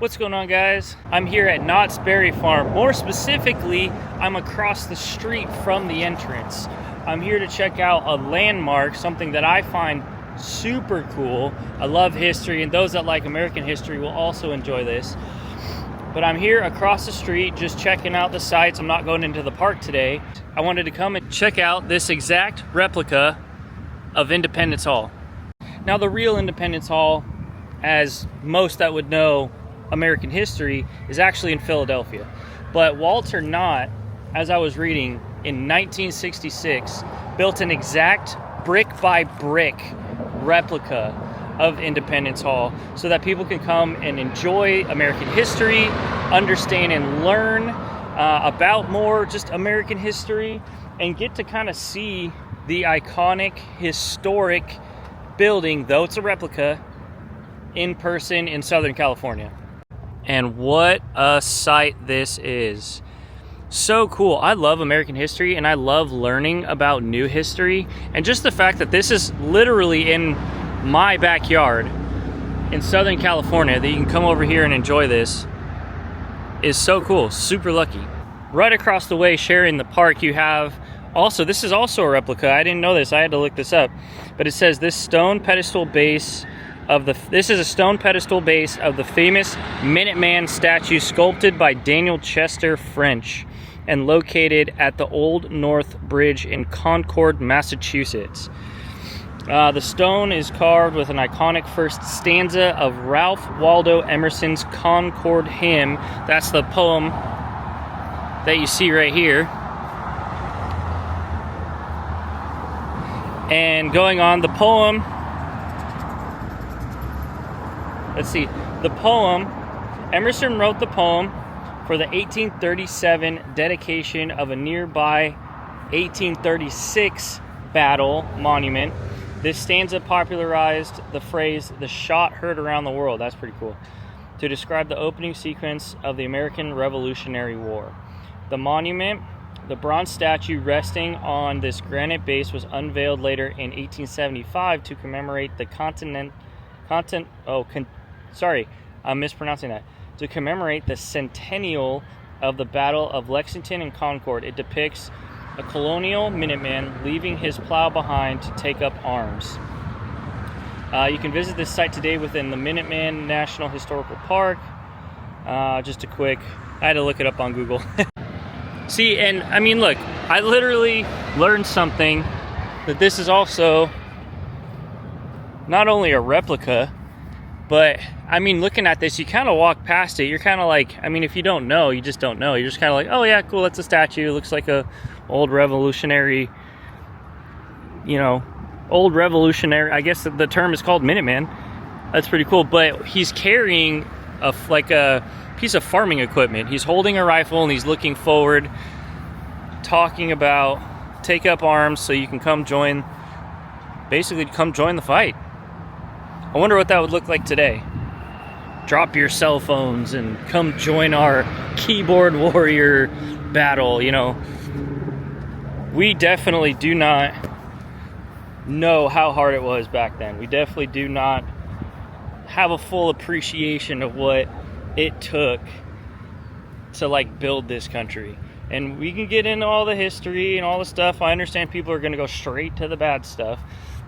What's going on, guys? I'm here at Knott's Berry Farm. More specifically, I'm across the street from the entrance. I'm here to check out a landmark, something that I find super cool. I love history, and those that like American history will also enjoy this. But I'm here across the street just checking out the sights. I'm not going into the park today. I wanted to come and check out this exact replica of Independence Hall. Now, the real Independence Hall, as most that would know American history, is actually in Philadelphia. But Walter Knott, as I was reading, in 1966, built an exact brick by brick replica of Independence Hall so that people can come and enjoy American history, understand and learn about more just American history, and get to kind of see the iconic, historic building, though it's a replica, in person in Southern California. And what a sight this is. So cool. I love American history and I love learning about new history, and just the fact that this is literally in my backyard in Southern California, that you can come over here and enjoy this, is so cool. Super lucky. Right across the way, sharing the park, you have also, this is also a replica. I didn't know this, I had to look this up, but it says this is a stone pedestal base of the famous Minuteman statue sculpted by Daniel Chester French and located at the Old North Bridge in Concord, Massachusetts. The stone is carved with an iconic first stanza of Ralph Waldo Emerson's Concord Hymn. That's the poem that you see right here. And going on, the poem, let's see, the poem, Emerson wrote the poem for the 1837 dedication of a nearby 1836 battle monument. This stanza popularized the phrase, "the shot heard around the world," that's pretty cool, to describe the opening sequence of the American Revolutionary War. The monument, the bronze statue resting on this granite base, was unveiled later in 1875 to commemorate the to commemorate the centennial of the Battle of Lexington and Concord. It depicts a colonial Minuteman leaving his plow behind to take up arms. You can visit this site today within the Minuteman National Historical Park. Just a quick, I had to look it up on Google. See, and I mean, look, I literally learned something, that this is also not only a replica, but I mean, looking at this, you kind of walk past it, you're kind of like, I mean, if you don't know, you just don't know. You're just kind of like, oh yeah, cool, that's a statue. It looks like a old revolutionary, I guess the term is called Minuteman. That's pretty cool. But he's carrying a piece of farming equipment. He's holding a rifle and he's looking forward, talking about take up arms so you can come join the fight. I wonder what that would look like today. Drop your cell phones and come join our keyboard warrior battle. We definitely do not know how hard it was back then. We definitely do not have a full appreciation of what it took to build this country. And we can get into all the history and all the stuff. I understand people are going to go straight to the bad stuff,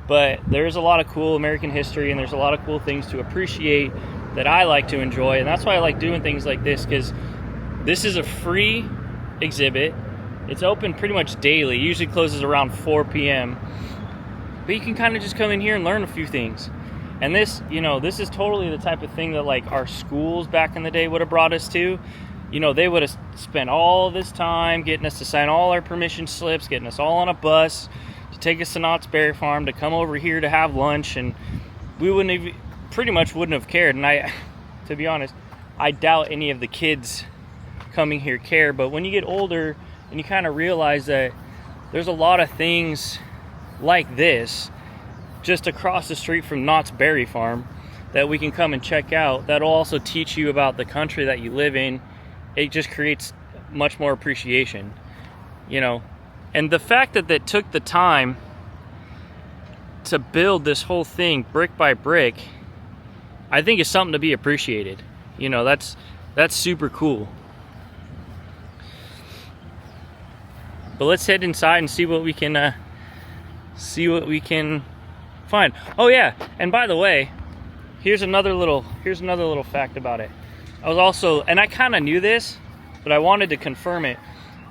but there's a lot of cool American history, and there's a lot of cool things to appreciate that I like to enjoy. And that's why I like doing things like this, because this is a free exhibit. It's open pretty much daily. It usually closes around 4 p.m. But you can kind of just come in here and learn a few things. And this, this is totally the type of thing that our schools back in the day would have brought us to. They would have spent all this time getting us to sign all our permission slips, getting us all on a bus to take us to Knott's Berry Farm, to come over here to have lunch, and we wouldn't have cared. And to be honest, I doubt any of the kids coming here care. But when you get older and you kind of realize that there's a lot of things like this just across the street from Knott's Berry Farm that we can come and check out, that'll also teach you about the country that you live in. It just creates much more appreciation, And the fact that they took the time to build this whole thing brick by brick, I think is something to be appreciated. You know, that's super cool. But let's head inside and see what we can find. Oh yeah, and by the way, here's another little fact about it. I was also, and I kind of knew this, but I wanted to confirm it.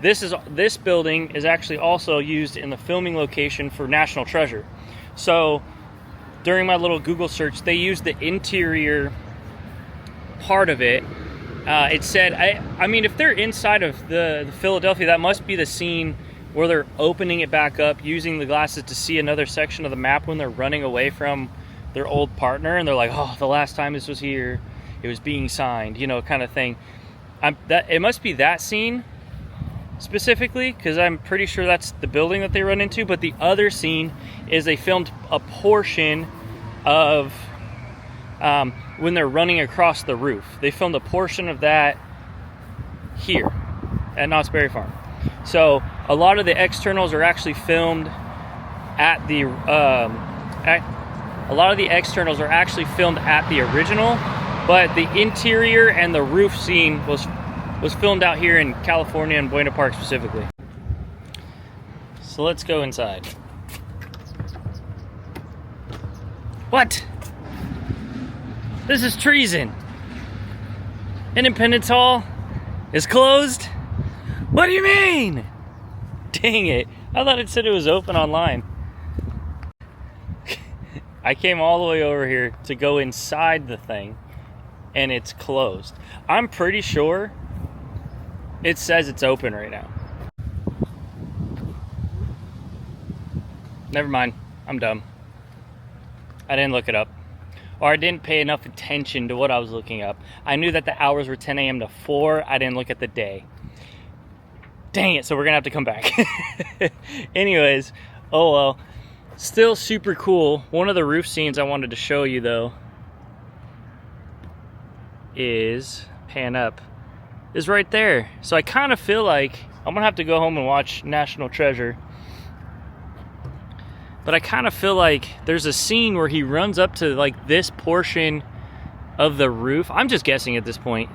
This building is actually also used in the filming location for National Treasure. So during my little Google search, they used the interior part of it. It said, I mean, if they're inside of the Philadelphia, that must be the scene where they're opening it back up, using the glasses to see another section of the map when they're running away from their old partner, and they're like, oh, the last time this was here, it was being signed, you know, kind of thing. It must be that scene specifically, because I'm pretty sure that's the building that they run into. But the other scene is they filmed a portion of when they're running across the roof. They filmed a portion of that here at Knott's Berry Farm. So a lot of the externals are actually filmed at the original, but the interior and the roof scene was filmed out here in California and Buena Park specifically. So let's go inside. What? This is treason. Independence Hall is closed? What do you mean? Dang it. I thought it said it was open online. I came all the way over here to go inside the thing, and it's closed. I'm pretty sure it says it's open right now. Never mind. I'm dumb. I didn't look it up. Or I didn't pay enough attention to what I was looking up. I knew that the hours were 10 a.m. to 4. I didn't look at the day. Dang it, so we're gonna have to come back. Anyways, oh well. Still super cool. One of the roof scenes I wanted to show you though is, pan up, is right there. So I kind of feel like I'm gonna have to go home and watch National Treasure. But I kind of feel like there's a scene where he runs up to like this portion of the roof. I'm just guessing at this point.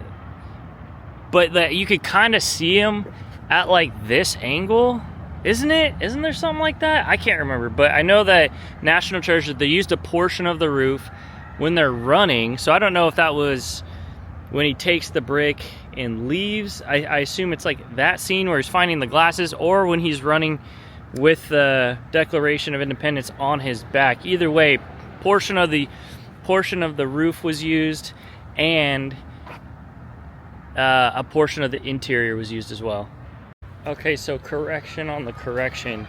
But that you could kind of see him at like this angle, isn't it? Isn't there something like that? I can't remember, but I know that National Treasure, they used a portion of the roof when they're running. So I don't know if that was when he takes the brick and leaves. I assume it's like that scene where he's finding the glasses, or when he's running with the Declaration of Independence on his back. Either way, portion of the roof was used, and a portion of the interior was used as well. Okay, so correction on the correction.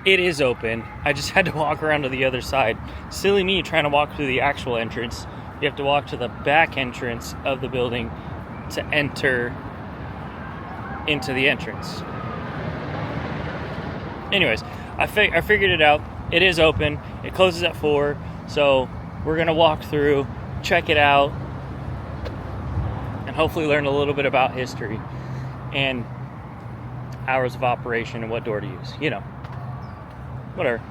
It is open. I just had to walk around to the other side. Silly me trying to walk through the actual entrance. You have to walk to the back entrance of the building to enter into the entrance. Anyways, I figured it out. It is open. It closes at 4. So we're going to walk through, check it out, and hopefully learn a little bit about history and hours of operation and what door to use. You know, whatever.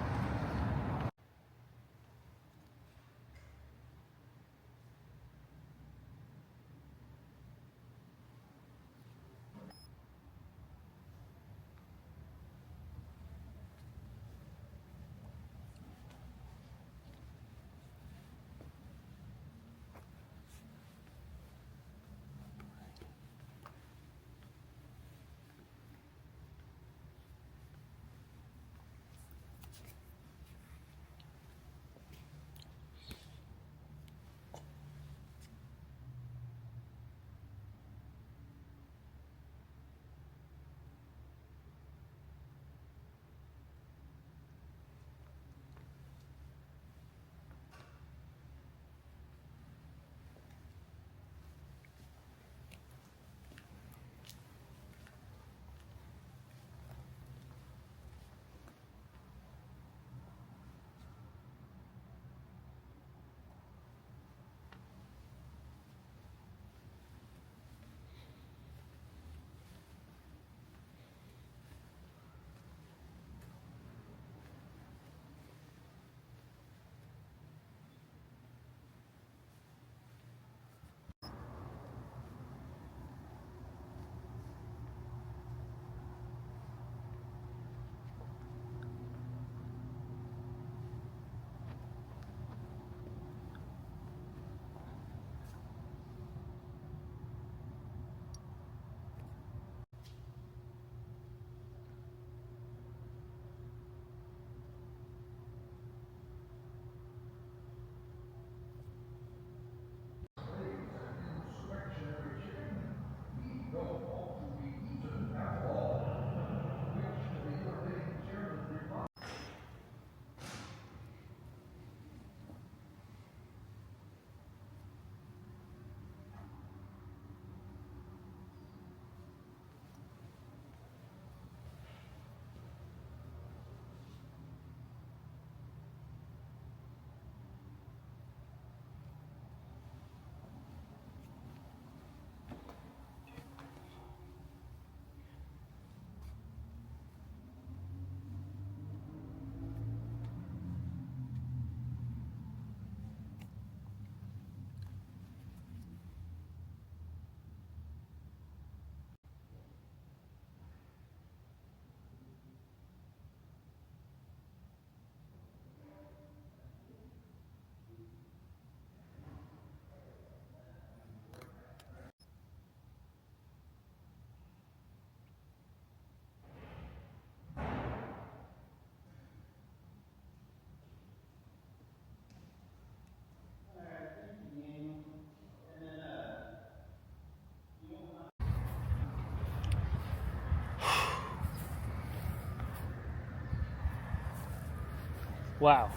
Wow.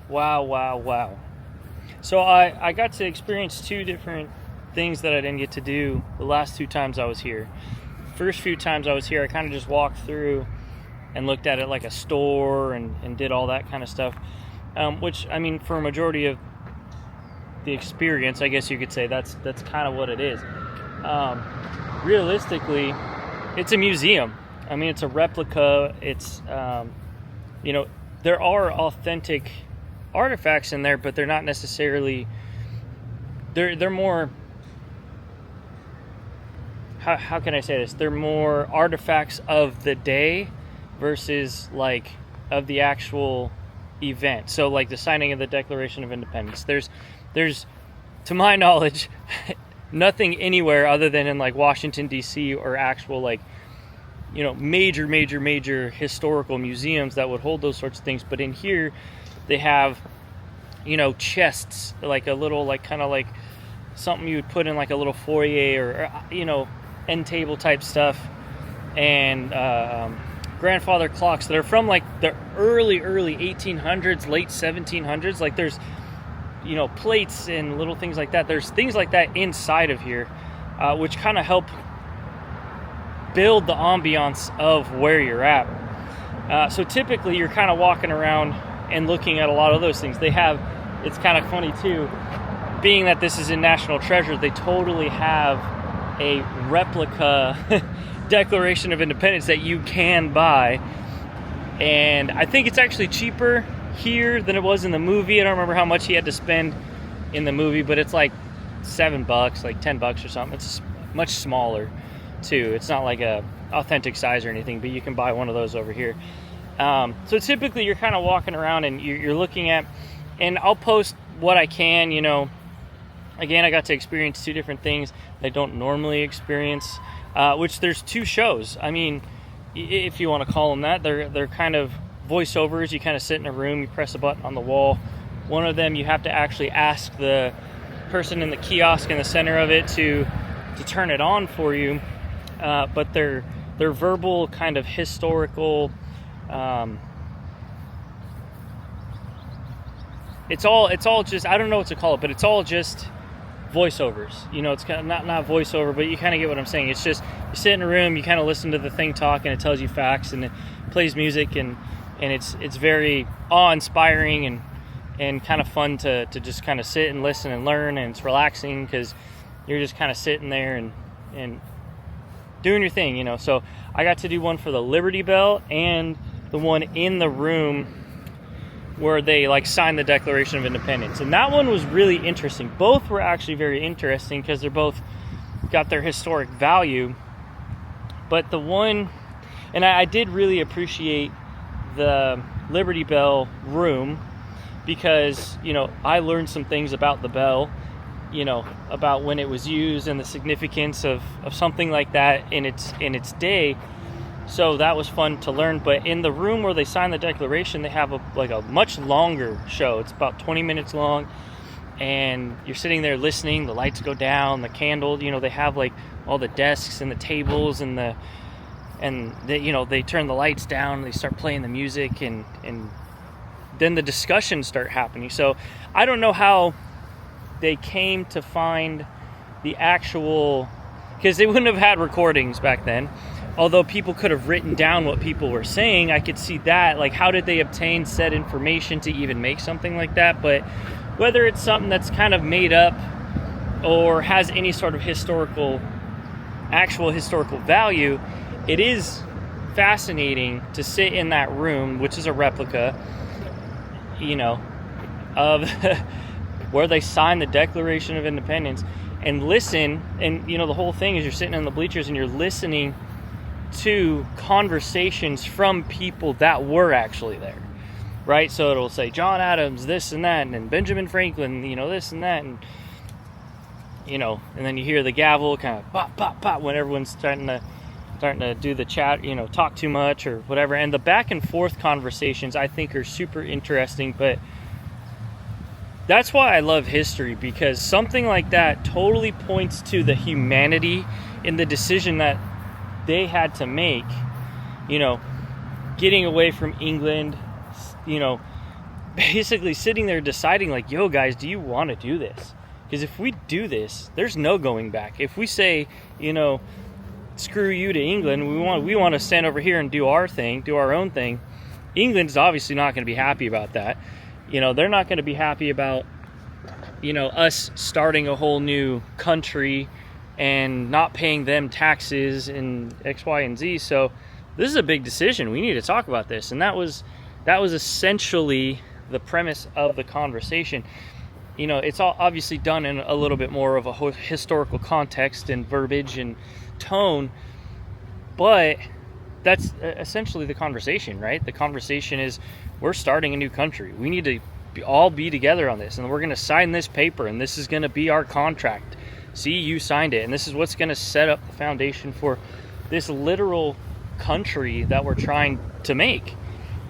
Wow, wow, wow. So I got to experience two different things that I didn't get to do the last two times I was here. First few times I was here, I kind of just walked through and looked at it like a store and did all that kind of stuff. Which, I mean, for a majority of the experience, I guess you could say that's kind of what it is. Realistically, it's a museum. I mean, it's a replica. It's, there are authentic artifacts in there, but they're not necessarily, they're more, how can I say this? They're more artifacts of the day versus like of the actual event. So like the signing of the Declaration of Independence. There's to my knowledge, nothing anywhere other than in like Washington, D.C. or actual like, major historical museums that would hold those sorts of things. But in here, they have, chests, like a little, like kind of like something you would put in like a little foyer or end table type stuff, and grandfather clocks that are from like the early 1800s, late 1700s. Like there's, plates and little things like that. There's things like that inside of here, which kind of help build the ambiance of where you're at. So typically you're kind of walking around and looking at a lot of those things. They have, it's kind of funny too, being that this is in National Treasure, they totally have a replica Declaration of Independence that you can buy. And I think it's actually cheaper here than it was in the movie. I don't remember how much he had to spend in the movie, but it's like $7, like $10 or something. It's much smaller too. It's not like a authentic size or anything, but you can buy one of those over here. So typically you're kind of walking around and you're looking at, and I'll post what I can, Again, I got to experience two different things that I don't normally experience, which there's two shows. I mean, if you want to call them that, they're kind of voiceovers. You kind of sit in a room, you press a button on the wall. One of them, you have to actually ask the person in the kiosk in the center of it to turn it on for you. But they're verbal, kind of historical. It's all just, I don't know what to call it, but it's all just voiceovers. It's kind of not voiceover, but you kind of get what I'm saying. It's just, you sit in a room, you kind of listen to the thing talk, and it tells you facts, and it plays music, and it's very awe-inspiring and kind of fun to just kind of sit and listen and learn, and it's relaxing because you're just kind of sitting there and doing your thing, So I got to do one for the Liberty Bell and the one in the room where they like signed the Declaration of Independence. And that one was really interesting. Both were actually very interesting because they're both got their historic value. But the one, and I did really appreciate the Liberty Bell room because, I learned some things about the bell, about when it was used and the significance of something like that in its day. So that was fun to learn. But in the room where they sign the Declaration, they have a much longer show. It's about 20 minutes long, and you're sitting there listening. The lights go down, the candle. They have like all the desks and the tables and they turn the lights down. And they start playing the music, and then the discussions start happening. So I don't know how they came to find the actual, because they wouldn't have had recordings back then. Although people could have written down what people were saying, I could see that. Like, how did they obtain said information to even make something like that? But whether it's something that's kind of made up or has any sort of actual historical value, it is fascinating to sit in that room, which is a replica, of where they signed the Declaration of Independence, and listen. And, the whole thing is you're sitting in the bleachers and you're listening to conversations from people that were actually there, right? So it'll say John Adams, this and that, and Benjamin Franklin, this and that, and and then you hear the gavel kind of pop, pop, pop when everyone's starting to do the chat, talk too much or whatever. And the back and forth conversations I think are super interesting, but that's why I love history, because something like that totally points to the humanity in the decision that they had to make, getting away from England, basically sitting there deciding like, yo guys, do you want to do this? Because if we do this, there's no going back. If we say, you know, screw you to England, we want to stand over here and do our thing, do our own thing, England's obviously not going to be happy about that. You know, they're not going to be happy about, you know, us starting a whole new country and not paying them taxes and X, Y, and Z. So this is a big decision. We need to talk about this. And that was essentially the premise of the conversation. You know, it's all obviously done in a little bit more of a historical context and verbiage and tone, but that's essentially the conversation, right? The conversation is, we're starting a new country. We need to all be together on this, and we're going to sign this paper, and this is going to be our contract. See, you signed it, and this is what's going to set up the foundation for this literal country that we're trying to make.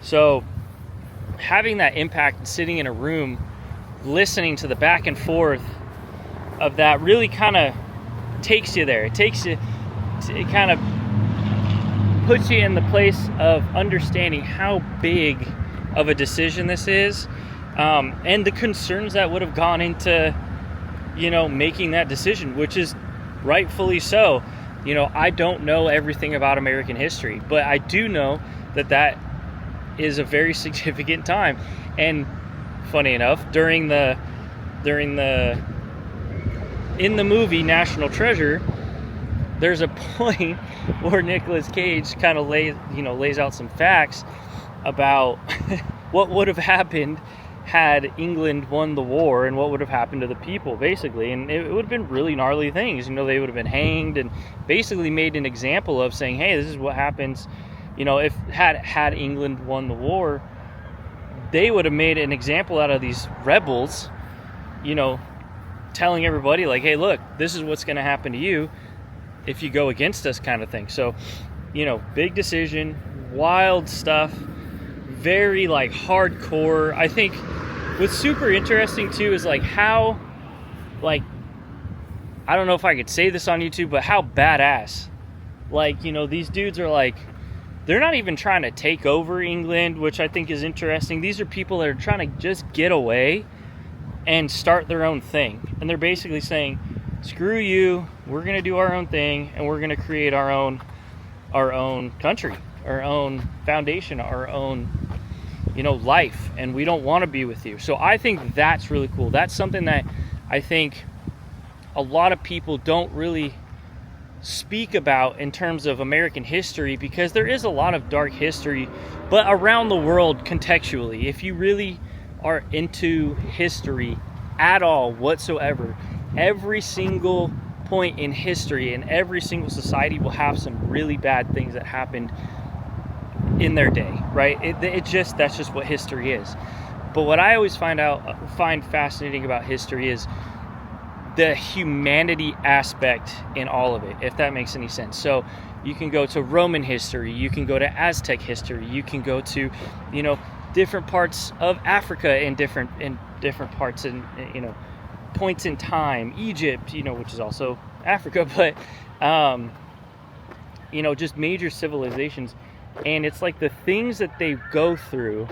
So having that impact and sitting in a room listening to the back and forth of that really kind of takes you there. It kind of puts you in the place of understanding how big of a decision this is, and the concerns that would have gone into, you know, making that decision, which is rightfully so. You know, I don't know everything about American history, but I do know that is a very significant time. And funny enough, in the movie National Treasure, there's a point where Nicolas Cage kind of lays out some facts about what would have happened had England won the war, and what would have happened to the people, basically. And it would have been really gnarly things. You know, they would have been hanged, and basically made an example of saying, hey, this is what happens. You know, if had England won the war, they would have made an example out of these rebels, you know, telling everybody like, hey, look, this is what's going to happen to you if you go against us, kind of thing. So, you know, big decision, wild stuff, very like hardcore. I think what's super interesting too is like how, like, I don't know if I could say this on YouTube, but how badass, like, you know, these dudes are like, they're not even trying to take over England, which I think is interesting. These are people that are trying to just get away and start their own thing. And they're basically saying, screw you, we're going to do our own thing, and we're going to create our own country, our own foundation, our own, you know, life, and we don't want to be with you. So I think that's really cool. That's something that I think a lot of people don't really speak about in terms of American history, because there is a lot of dark history, but around the world contextually, if you really are into history at all whatsoever, every single point in history and every single society will have some really bad things that happened in their day, right? That's just what history is. But what I always find fascinating about history is the humanity aspect in all of it, if that makes any sense. So you can go to Roman history, you can go to Aztec history, you can go to, you know, different parts of Africa in different parts and, you know, points in time, Egypt, you know, which is also Africa, but you know, just major civilizations. And it's like the things that they go through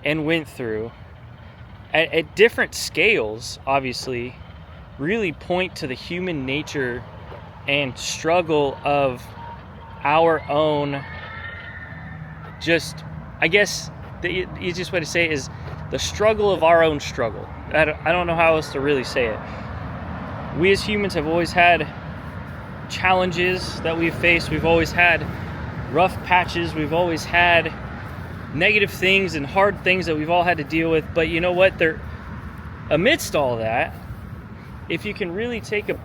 and went through at different scales, obviously, really point to the human nature and struggle of our own, just, I guess the easiest way to say it is the struggle of our own struggle. I don't know how else to really say it. We as humans have always had challenges that we've faced. We've always had rough patches. We've always had negative things and hard things that we've all had to deal with. But you know what? Amidst all that, if you can really take a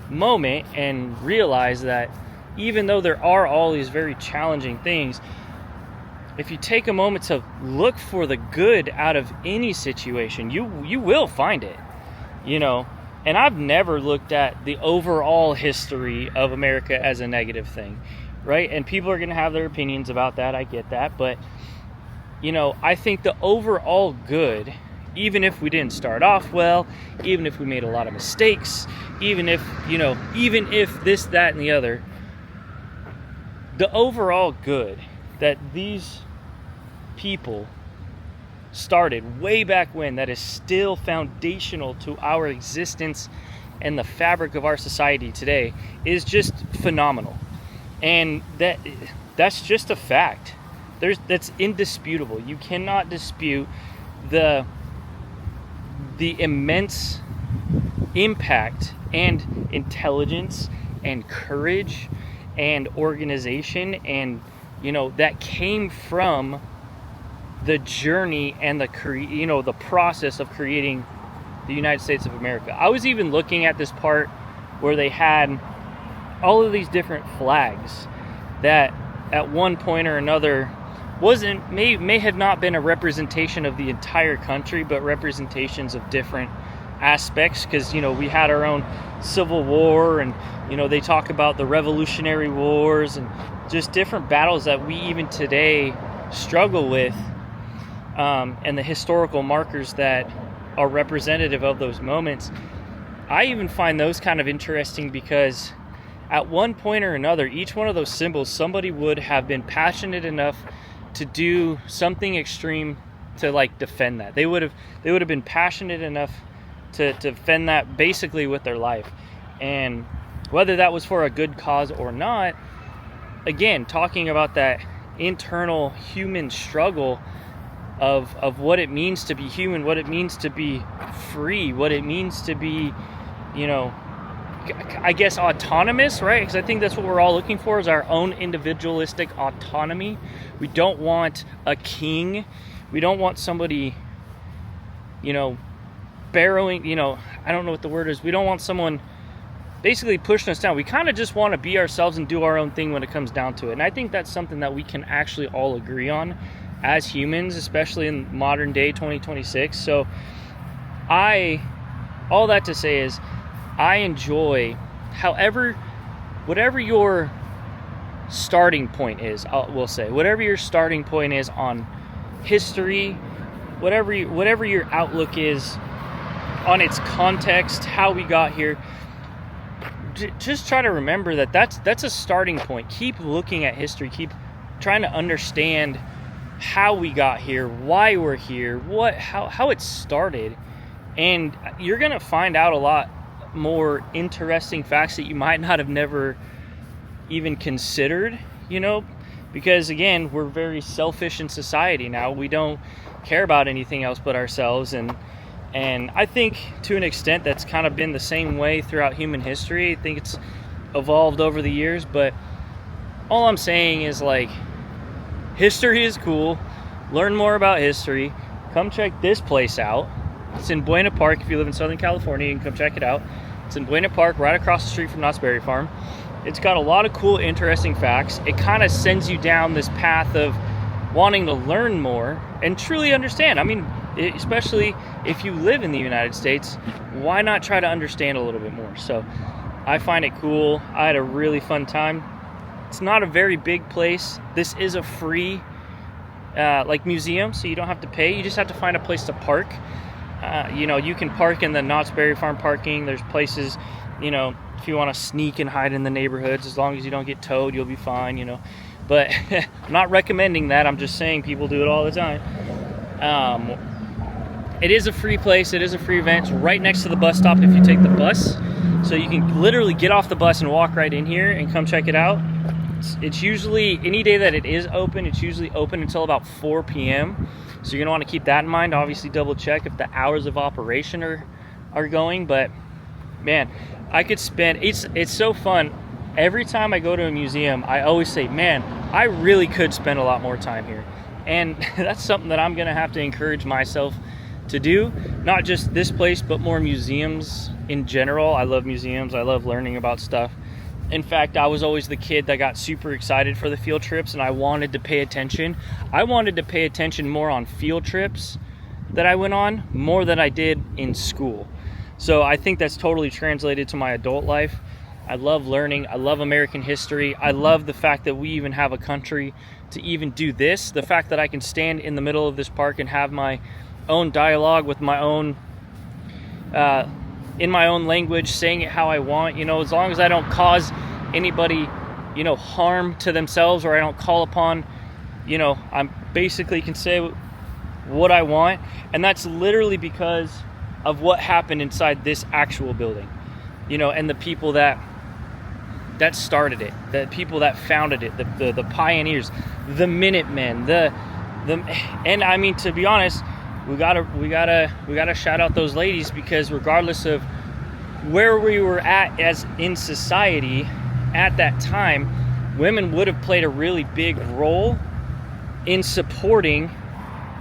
moment and realize that even though there are all these very challenging things, if you take a moment to look for the good out of any situation, you will find it, you know. And I've never looked at the overall history of America as a negative thing, right? And people are going to have their opinions about that. I get that. But, you know, I think the overall good, even if we didn't start off well, even if we made a lot of mistakes, even if this, that, and the other, the overall good that these people started way back when, that is still foundational to our existence and the fabric of our society today, is just phenomenal. And that's just a fact. That's indisputable. You cannot dispute the immense impact and intelligence and courage and organization, and that came from the journey and the process of creating the United States of America. I was even looking at this part where they had all of these different flags that at one point or another may have not been a representation of the entire country, but representations of different aspects, because we had our own Civil War, and they talk about the Revolutionary Wars and just different battles that we even today struggle with, and the historical markers that are representative of those moments. I even find those kind of interesting because at one point or another, each one of those symbols, somebody would have been passionate enough to do something extreme to defend that. They would have been passionate enough to defend that basically with their life. And whether that was for a good cause or not, again, talking about that internal human struggle of what it means to be human, what it means to be free, what it means to be, I guess, autonomous, right? Because I think that's what we're all looking for, is our own individualistic autonomy. We don't want a king. We don't want somebody, barrowing, I don't know what the word is. We don't want someone basically pushing us down. We kind of just want to be ourselves and do our own thing when it comes down to it. And I think that's something that we can actually all agree on as humans, especially in modern day 2026. So all that to say is, I enjoy whatever your starting point is, we'll say, whatever your starting point is on history, whatever your outlook is on its context, how we got here, just try to remember that that's a starting point. Keep looking at history, keep trying to understand how we got here, why we're here, how it started, and you're gonna find out a lot more interesting facts that you might not have never even considered, because again, we're very selfish in society now. We don't care about anything else but ourselves, and I think to an extent that's kind of been the same way throughout human history. I think it's evolved over the years, but all I'm saying is, history is cool. Learn more about history. Come check this place out. It's in Buena Park. If you live in Southern California, you can come check it out. It's in Buena Park, right across the street from Knott's Berry Farm. It's got a lot of cool, interesting facts. It kind of sends you down this path of wanting to learn more and truly understand. I mean, especially if you live in the United States, why not try to understand a little bit more? So I find it cool. I had a really fun time. It's not a very big place. This is a free museum, so you don't have to pay. You just have to find a place to park. You can park in the Knott's Berry Farm parking. There's places, if you want to sneak and hide in the neighborhoods, as long as you don't get towed, you'll be fine, But I'm not recommending that. I'm just saying people do it all the time. It is a free place. It is a free event. It's right next to the bus stop if you take the bus. So you can literally get off the bus and walk right in here and come check it out. It's usually, any day that it is open, it's usually open until about 4 p.m. So you're going to want to keep that in mind. Obviously, double check if the hours of operation are going. But, man, I could spend, it's so fun. Every time I go to a museum, I always say, man, I really could spend a lot more time here. And that's something that I'm going to have to encourage myself to do. Not just this place, but more museums in general. I love museums. I love learning about stuff. In fact, I was always the kid that got super excited for the field trips, and I wanted to pay attention. I wanted to pay attention more on field trips that I went on, more than I did in school. So I think that's totally translated to my adult life. I love learning. I love American history. I love the fact that we even have a country to even do this. The fact that I can stand in the middle of this park and have my own dialogue with my own, in my own language, saying it how I want, as long as I don't cause anybody, harm to themselves, or I don't call upon, I'm basically can say what I want, and that's literally because of what happened inside this actual building, you know, and the people that started it, the people that founded it, the pioneers, the Minutemen, and I mean, to be honest, we gotta shout out those ladies, because regardless of where we were at as in society at that time, women would have played a really big role in supporting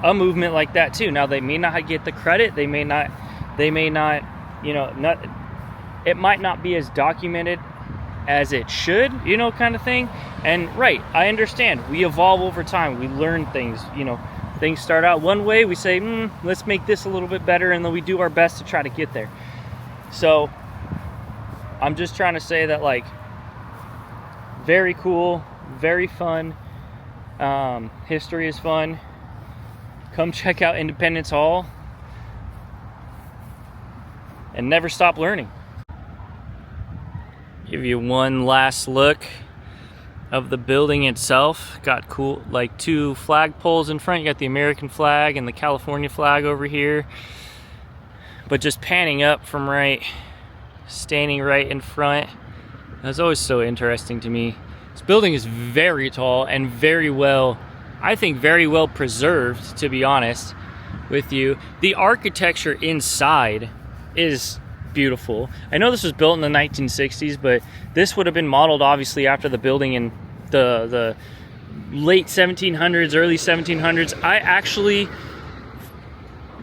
a movement like that too. Now, they may not get the credit, they may not, you know, it might not be as documented as it should, you know, kind of thing. And right, I understand, we evolve over time, we learn things, you know, things start out one way, we say, let's make this a little bit better, and then we do our best to try to get there. So I'm just trying to say that, like, very cool, very fun. History is fun. Come check out Independence Hall and never stop learning. Give you one last look of the building itself. Got cool, like, 2 flagpoles in front. You got the American flag and the California flag over here. But just panning up from standing right in front, that's always so interesting to me. This building is very tall and very well, I think, very well preserved, to be honest with you. The architecture inside is beautiful. I know this was built in the 1960s, but this would have been modeled obviously after the building in the late 1700s, early 1700s. I actually,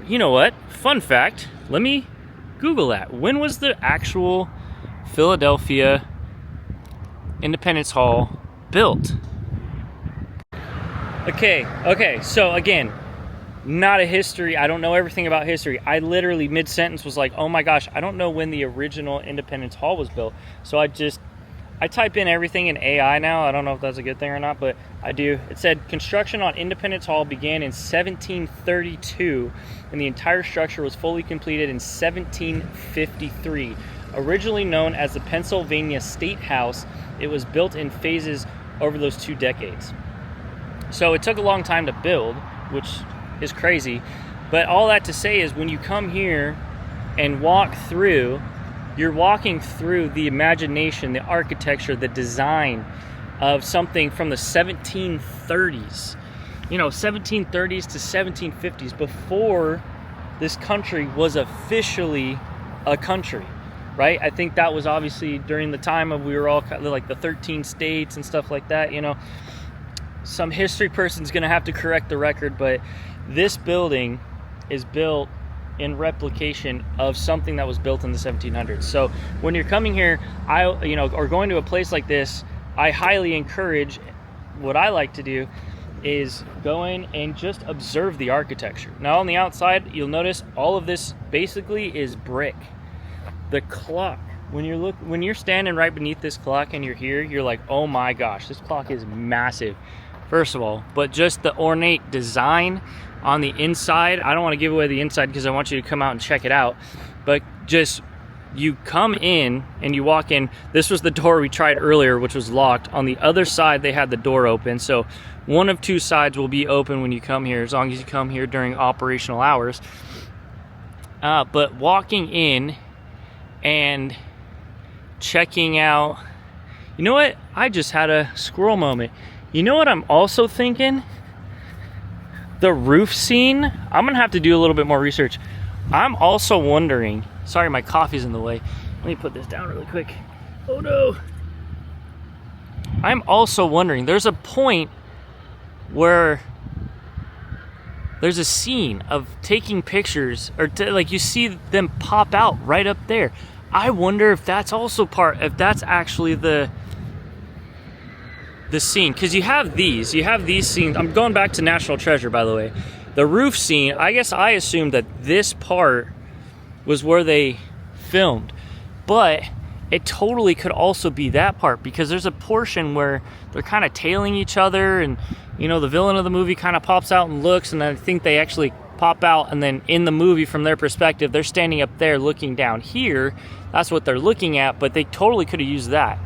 you know what? Fun fact, let me Google that. When was the actual Philadelphia Independence Hall built? Okay, so again, not a history, I don't know everything about history. I literally mid-sentence was like, oh my gosh, I don't know when the original Independence Hall was built. So I type in everything in AI now. I don't know if that's a good thing or not, but I do. It said construction on Independence Hall began in 1732, and the entire structure was fully completed in 1753. Originally known as the Pennsylvania State House, it was built in phases over those 2 decades. So it took a long time to build, which is crazy. But all that to say is, when you come here and walk through, you're walking through the imagination, the architecture, the design of something from the 1730s. You know, 1730s to 1750s, before this country was officially a country, right? I think that was obviously during the time of, we were all like the 13 states and stuff like that, you know. Some history person's gonna have to correct the record, but this building is built in replication of something that was built in the 1700s. So when you're coming here, or going to a place like this, I highly encourage, what I like to do is go in and just observe the architecture. Now, on the outside, you'll notice all of this basically is brick. The clock, when you're standing right beneath this clock and you're here, you're like, oh my gosh, this clock is massive, first of all. But just the ornate design on the inside, I don't want to give away the inside because I want you to come out and check it out, but just, you come in and you walk in. This was the door we tried earlier, which was locked. On the other side, they had the door open. So one of 2 sides will be open when you come here, as long as you come here during operational hours. But walking in and checking out, you know what? I just had a squirrel moment. You know what I'm also thinking? The roof scene. I'm gonna have to do a little bit more research. I'm also wondering, sorry, my coffee's in the way. Let me put this down really quick. Oh no. I'm also wondering, there's a point where there's a scene of taking pictures, or like you see them pop out right up there. I wonder if that's also if that's actually the scene, because you have these scenes. I'm going back to National Treasure, by the way. The roof scene, I guess I assumed that this part was where they filmed, but it totally could also be that part, because there's a portion where they're kind of tailing each other, and you know, the villain of the movie kind of pops out and looks, and I think they actually pop out, and then in the movie, from their perspective, they're standing up there looking down here. That's what they're looking at, but they totally could have used that.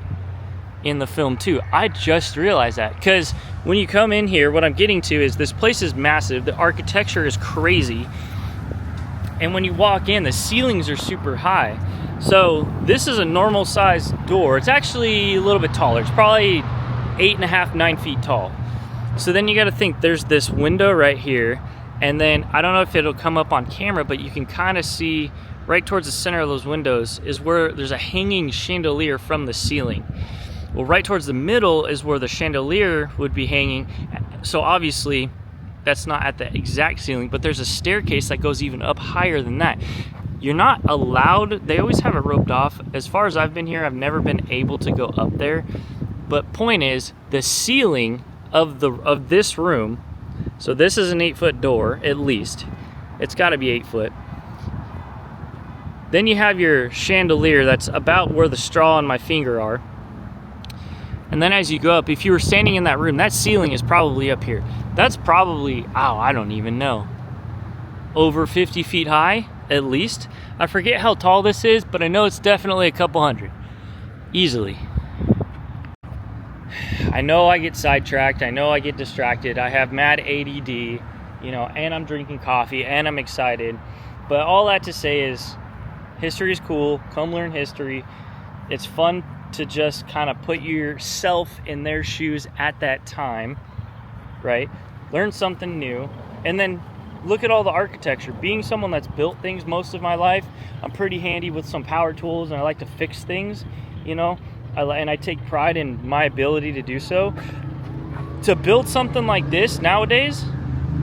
in the film too. I just realized that, because when you come in here, what I'm getting to is this place is massive, the architecture is crazy, and when you walk in, the ceilings are super high. So this is a normal size door. It's actually a little bit taller. It's probably 8.5, 9 feet tall. So then you got to think, there's this window right here, and then I don't know if it'll come up on camera, but you can kind of see right towards the center of those windows is where there's a hanging chandelier from the ceiling. Well, right towards the middle is where the chandelier would be hanging. So obviously that's not at the exact ceiling, but there's a staircase that goes even up higher than that. You're not allowed, they always have it roped off. As far as I've been here, I've never been able to go up there. But point is, the ceiling of this room, so this is an 8-foot door, at least. It's gotta be 8 foot. Then you have your chandelier that's about where the straw and my finger are. And then as you go up, if you were standing in that room, that ceiling is probably up here. That's probably, oh, I don't even know, over 50 feet high, at least. I forget how tall this is, but I know it's definitely a couple hundred, easily. I know I get sidetracked, I know I get distracted, I have mad ADD, you know, and I'm drinking coffee, and I'm excited. But all that to say is, history is cool, come learn history. It's fun to just kind of put yourself in their shoes at that time, right? Learn something new, and then look at all the architecture. Being someone that's built things most of my life, I'm pretty handy with some power tools, and I like to fix things, you know, and I take pride in my ability to do so. To build something like this nowadays,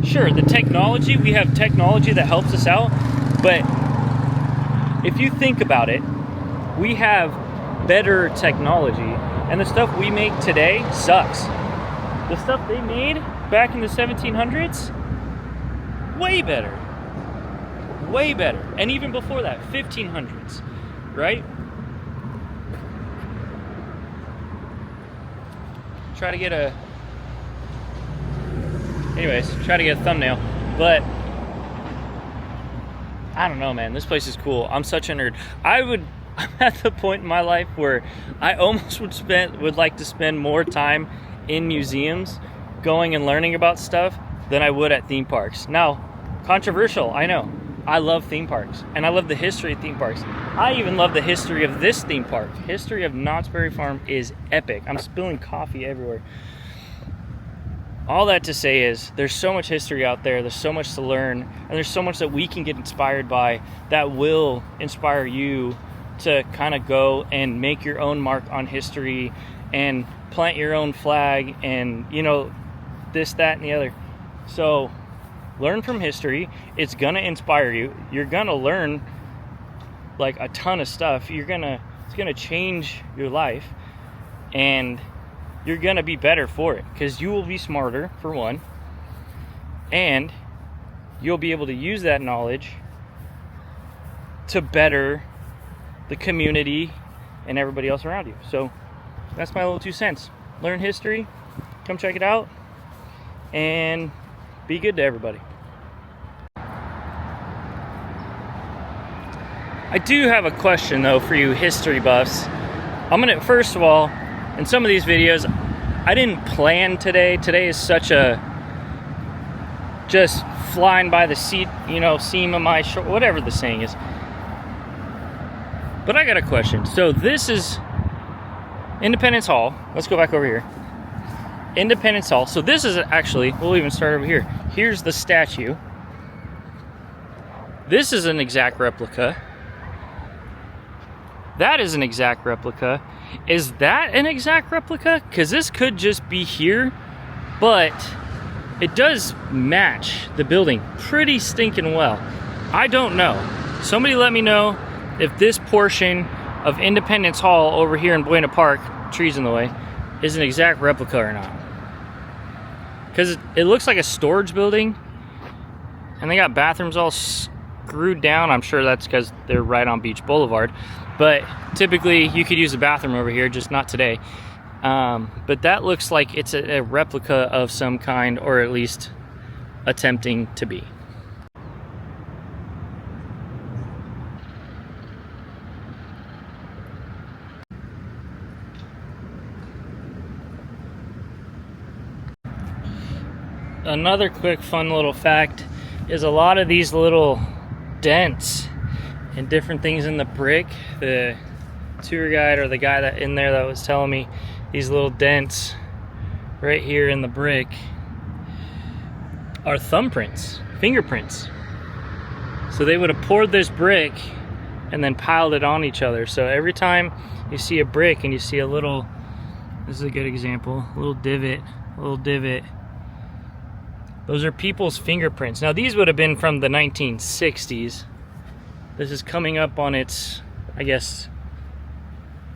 sure, the technology, we have technology that helps us out, but if you think about it, we have better technology, and the stuff we make today sucks. The stuff they made back in the 1700s, way better, and even before that, 1500s, right? Try to get a thumbnail, but I don't know, man, this place is cool. I'm such a nerd. I'm at the point in my life where I almost would like to spend more time in museums going and learning about stuff than I would at theme parks. Now, controversial, I know. I love theme parks, and I love the history of theme parks. I even love the history of this theme park. History of Knott's Berry Farm is epic. I'm spilling coffee everywhere. All that to say is, there's so much history out there, there's so much to learn, and there's so much that we can get inspired by that will inspire you to kind of go and make your own mark on history and plant your own flag and, you know, this, that, and the other. So learn from history. It's gonna inspire you. You're gonna learn like a ton of stuff. It's gonna change your life, and you're gonna be better for it, because you will be smarter, for one, and you'll be able to use that knowledge to better the community and everybody else around you. So that's my little 2 cents. Learn history, come check it out, and be good to everybody. I do have a question though for you history buffs. I'm gonna, first of all, in some of these videos, I didn't plan today. Today is such a just flying by the seat, you know, seam of my short, whatever the saying is. But I got a question. So this is Independence Hall. Let's go back over here. Independence Hall. So this is actually, we'll even start over here. Here's the statue. This is an exact replica. That is an exact replica. Is that an exact replica? Because this could just be here, but it does match the building pretty stinking well. I don't know. Somebody let me know if this portion of Independence Hall over here in Buena Park, trees in the way, is an exact replica or not. Because it looks like a storage building, and they got bathrooms all screwed down. I'm sure that's because they're right on Beach Boulevard. But typically you could use a bathroom over here, just not today. But that looks like it's a replica of some kind, or at least attempting to be. Another quick fun little fact is a lot of these little dents and different things in the brick, the tour guide or the guy that in there that was telling me these little dents right here in the brick are thumbprints, fingerprints. So they would have poured this brick and then piled it on each other. So every time you see a brick and you see a little, this is a good example, a little divot, those are people's fingerprints. Now these would have been from the 1960s. This is coming up on its, I guess,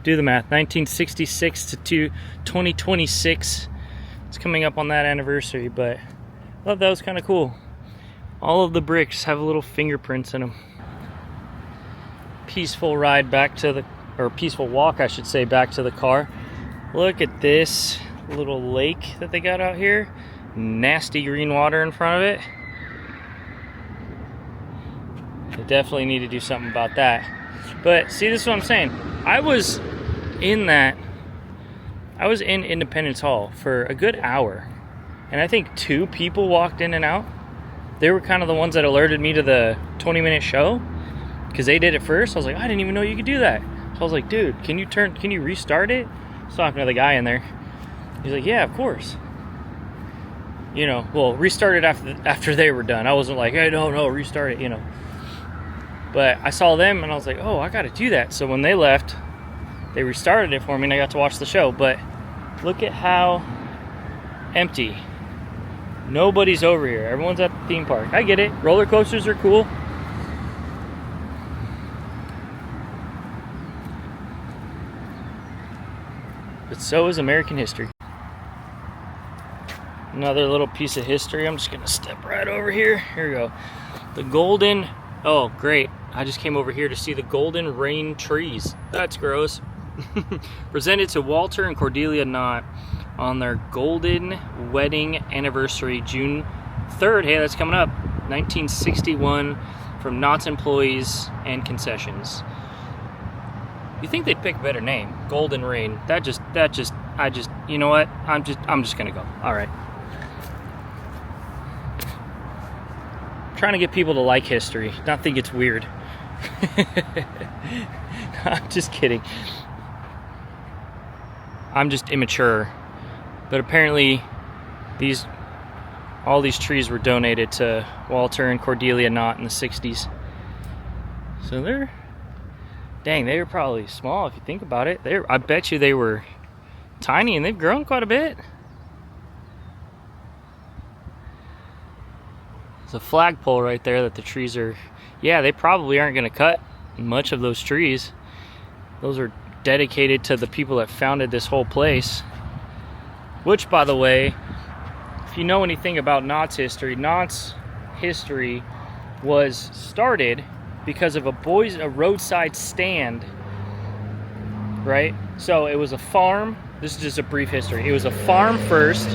do the math, 1966 to 2026. It's coming up on that anniversary, but I thought that was kind of cool. All of the bricks have little fingerprints in them. Peaceful ride back to the, or peaceful walk, I should say, back to the car. Look at this little lake that they got out here. Nasty green water in front of it. They definitely need to do something about that. But see, this is what I'm saying. I was in Independence Hall for a good hour, and I think 2 people walked in and out. They were kind of the ones that alerted me to the 20-minute show, because they did it first. I was like, I didn't even know you could do that. So I was like, dude, can you restart it? I was talking to the guy in there. He's like, yeah, of course. You know, well, restart it after they were done. I wasn't like, hey, no, restart it, you know. But I saw them and I was like, oh, I got to do that. So when they left, they restarted it for me and I got to watch the show. But look at how empty. Nobody's over here. Everyone's at the theme park. I get it. Roller coasters are cool. But so is American history. Another little piece of history. I'm just going to step right over here. Here we go. The golden... Oh, great. I just came over here to see the golden rain trees. That's gross. Presented to Walter and Cordelia Knott on their golden wedding anniversary, June 3rd. Hey, that's coming up. 1961, from Knott's employees and concessions. You think they'd pick a better name? Golden Rain. You know what? I'm just gonna go. All right. Trying to get people to like history, not think it's weird. I'm just kidding. I'm just immature. But apparently all these trees were donated to Walter and Cordelia Knott in the 60s. So they were probably small if you think about it. I bet you they were tiny, and they've grown quite a bit. There's a flagpole right there that the trees are... Yeah, they probably aren't going to cut much of those trees. Those are dedicated to the people that founded this whole place. Which, by the way, if you know anything about Knott's history was started because of a roadside stand, right? So it was a farm. This is just a brief history. It was a farm first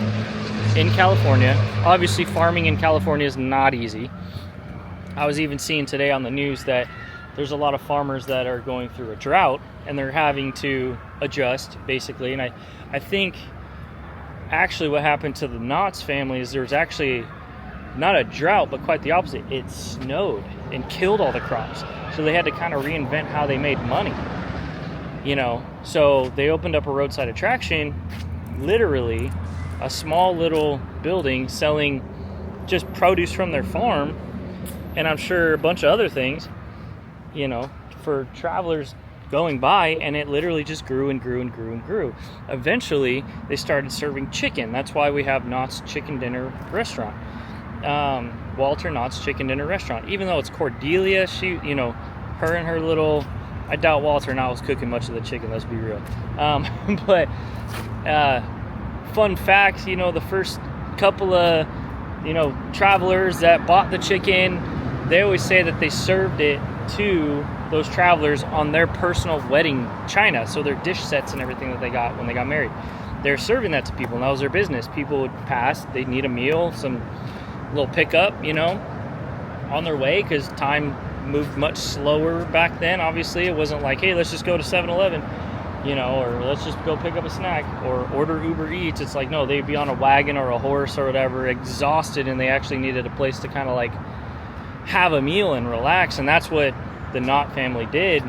in California. Obviously, farming in California is not easy. I was even seeing today on the news that there's a lot of farmers that are going through a drought and they're having to adjust, basically. And I think actually what happened to the Knott's family is there was actually not a drought, but quite the opposite. It snowed and killed all the crops. So they had to kind of reinvent how they made money. You know, so they opened up a roadside attraction, literally a small little building selling just produce from their farm, and I'm sure a bunch of other things, you know, for travelers going by, and it literally just grew and grew and grew and grew. Eventually, they started serving chicken. That's why we have Knott's Chicken Dinner Restaurant. Walter Knott's Chicken Dinner Restaurant. Even though it's Cordelia, she, you know, her and her little... I doubt Walter Knott was cooking much of the chicken, let's be real. But fun fact, you know, the first couple of, you know, travelers that bought the chicken, they always say that they served it to those travelers on their personal wedding china. So their dish sets and everything that they got when they got married, they're serving that to people, and that was their business. People would pass, they'd need a meal, some little pickup, you know, on their way, because time moved much slower back then. Obviously, it wasn't like, hey, let's just go to 7-Eleven. you know, or let's just go pick up a snack or order Uber Eats. It's like, no, they'd be on a wagon or a horse or whatever, exhausted, and they actually needed a place to kind of like have a meal and relax. And that's what the Knott family did.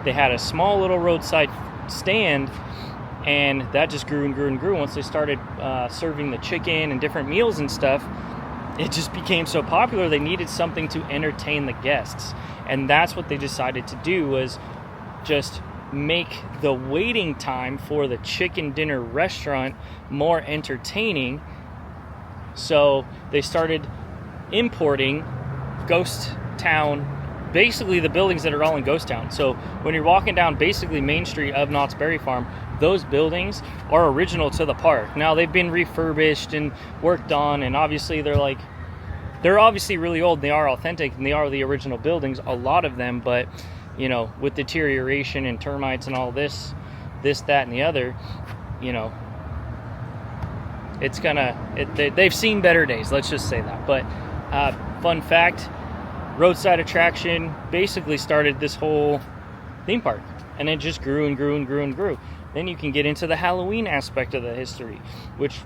They had a small little roadside stand, and that just grew and grew and grew. Once they started serving the chicken and different meals and stuff, it just became so popular. They needed something to entertain the guests, and that's what they decided to do, was just make the waiting time for the chicken dinner restaurant more entertaining. So they started importing ghost town, basically the buildings that are all in ghost town. So when you're walking down basically Main Street of Knott's Berry Farm, those buildings are original to the park. Now they've been refurbished and worked on, and obviously they're obviously really old. They are authentic and they are the original buildings, a lot of them. But you know, with deterioration and termites and all this, that, and the other, you know, it's they've seen better days. Let's just say that. But fun fact, roadside attraction basically started this whole theme park, and it just grew and grew and grew and grew. Then you can get into the Halloween aspect of the history, which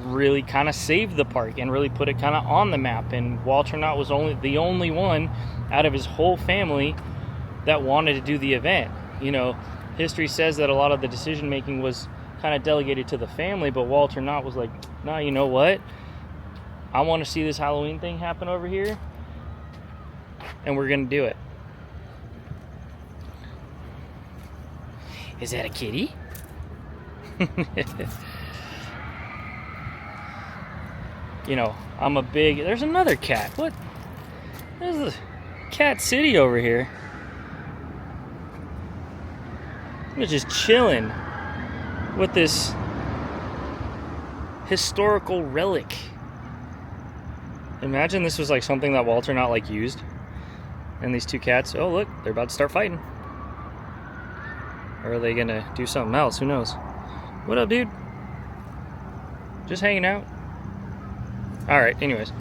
really kind of saved the park and really put it kind of on the map. And Walter Knott was the only one out of his whole family that wanted to do the event. You know, history says that a lot of the decision making was kind of delegated to the family, but Walter Knott was like, nah, you know what? I want to see this Halloween thing happen over here, and we're going to do it. Is that a kitty? You know, I'm a big... There's another cat. What? There's a cat city over here. I'm just chilling with this historical relic. Imagine this was like something that Walter Knott like used. And these two cats, oh look, they're about to start fighting. Or are they gonna do something else? Who knows? What up, dude? Just hanging out. Alright, anyways.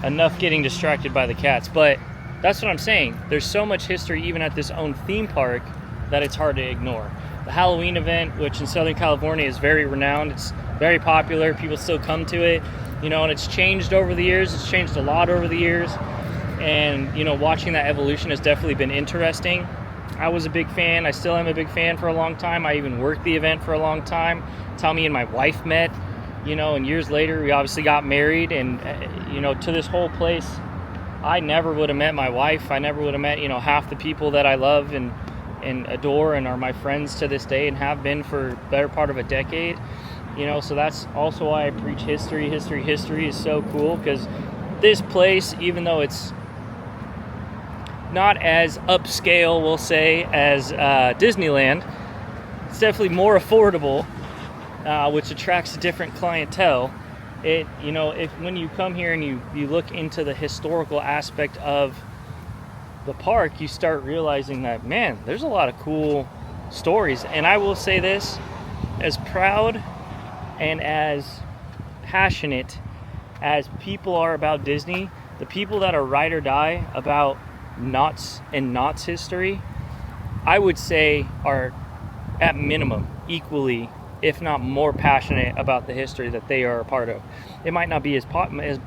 Enough getting distracted by the cats, but that's what I'm saying. There's so much history even at this own theme park that it's hard to ignore. The Halloween event, which in Southern California is very renowned, it's very popular, people still come to it, you know, and it's changed over the years. It's changed a lot over the years, and you know, watching that evolution has definitely been interesting. I was a big fan. I still am a big fan for a long time. I even worked the event for a long time. It's how me and my wife met, you know, and years later we obviously got married, and you know, to this whole place, I never would have met my wife. I never would have met, you know, half the people that I love and adore and are my friends to this day and have been for the better part of a decade. You know, so that's also why I preach history. History is so cool, because this place, even though it's not as upscale, we'll say, as Disneyland, it's definitely more affordable, which attracts a different clientele. It, you know, if when you come here and you look into the historical aspect of the park, you start realizing that, man, there's a lot of cool stories. And I will say this, as proud and as passionate as people are about Disney, the people that are ride or die about Knott's history, I would say are at minimum equally, if not more, passionate about the history that they are a part of. It might not be as popular,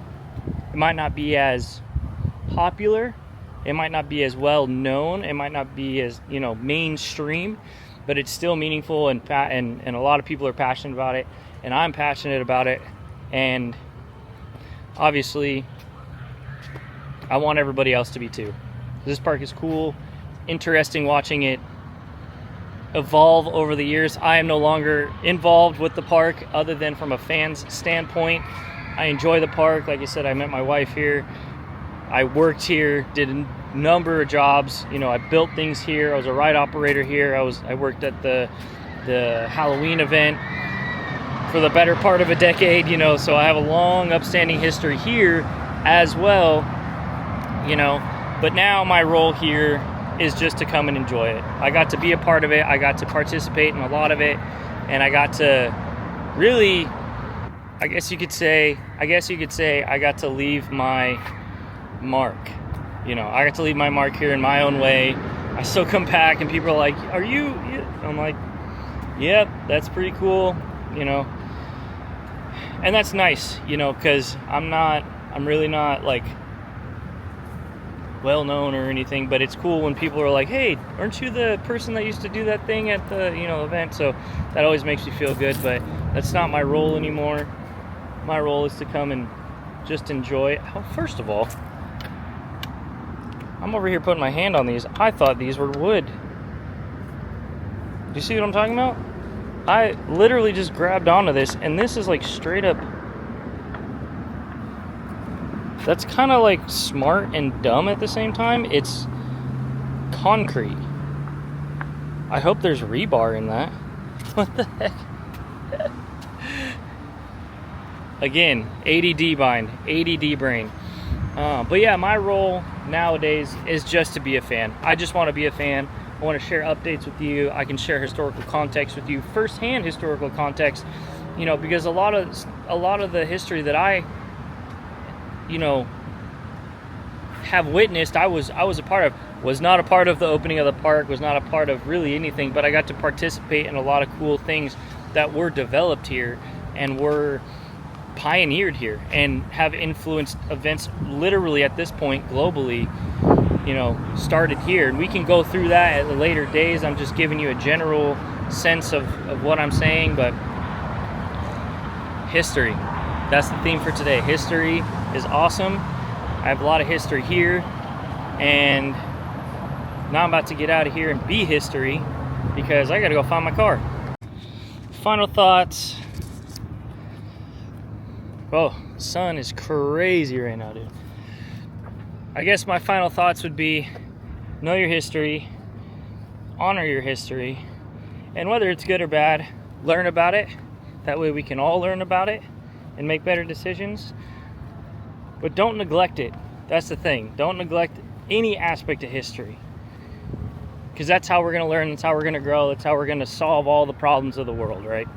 it might not be as well known, it might not be as, you know, mainstream, but it's still meaningful, and a lot of people are passionate about it, and I'm passionate about it, and obviously I want everybody else to be too. This park is cool, interesting watching it evolve over the years. I am no longer involved with the park other than from a fan's standpoint. I enjoy the park. Like I said, I met my wife here. I worked here, did a number of jobs. You know, I built things here. I was a ride operator here. I worked at the Halloween event for the better part of a decade, you know, so I have a long upstanding history here as well, you know. But now my role here is just to come and enjoy it. I got to be a part of it. I got to participate in a lot of it, and I got to really, I guess you could say I got to leave my mark You know, I got to leave my mark here in my own way. I still come back and people are like, are you? I'm like, yep, that's pretty cool, you know. And that's nice, you know, because I'm really not like well known or anything, but it's cool when people are like, hey, aren't you the person that used to do that thing at the, you know, event? So that always makes me feel good, but that's not my role anymore. My role is to come and just enjoy. Oh, first of all, I'm over here putting my hand on these. I thought these were wood. Do you see what I'm talking about? I literally just grabbed onto this, and this is like straight up. That's kind of like smart and dumb at the same time. It's concrete. I hope there's rebar in that. What the heck? Again, ADD mind, ADD brain. But yeah, my role nowadays is just to be a fan. I just want to be a fan. I want to share updates with you. I can share historical context with you, firsthand historical context, you know, because a lot of the history that I, you know, have witnessed, I was a part of. Was not a part of the opening of the park, was not a part of really anything, but I got to participate in a lot of cool things that were developed here and were pioneered here and have influenced events literally at this point globally, you know, started here. And we can go through that at the later days. I'm just giving you a general sense of what I'm saying, but history, that's the theme for today. History is awesome. I have a lot of history here, and now I'm about to get out of here and be history because I gotta go find my car. Final thoughts. Oh, the sun is crazy right now, dude. I guess my final thoughts would be, know your history, honor your history, and whether it's good or bad, learn about it. That way we can all learn about it and make better decisions. But don't neglect it. That's the thing. Don't neglect any aspect of history. Because that's how we're going to learn, that's how we're going to grow, that's how we're going to solve all the problems of the world, right?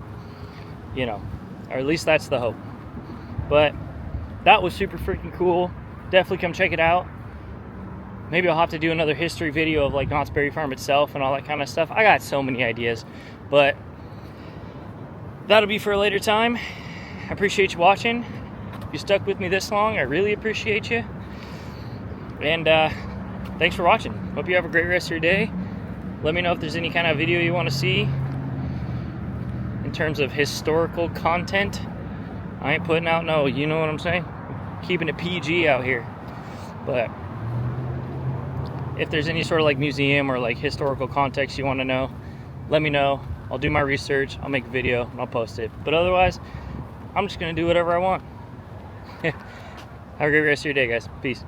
You know, or at least that's the hope. But that was super freaking cool. Definitely come check it out. Maybe I'll have to do another history video of like Knott's Berry Farm itself and all that kind of stuff. I got so many ideas, but that'll be for a later time. I appreciate you watching. If you stuck with me this long, I really appreciate you. And thanks for watching. Hope you have a great rest of your day. Let me know if there's any kind of video you want to see in terms of historical content. I ain't putting out no, you know what I'm saying? Keeping it PG out here. But if there's any sort of like museum or like historical context you want to know, let me know. I'll do my research, I'll make a video, and I'll post it. But otherwise, I'm just going to do whatever I want. Have a great rest of your day, guys. Peace.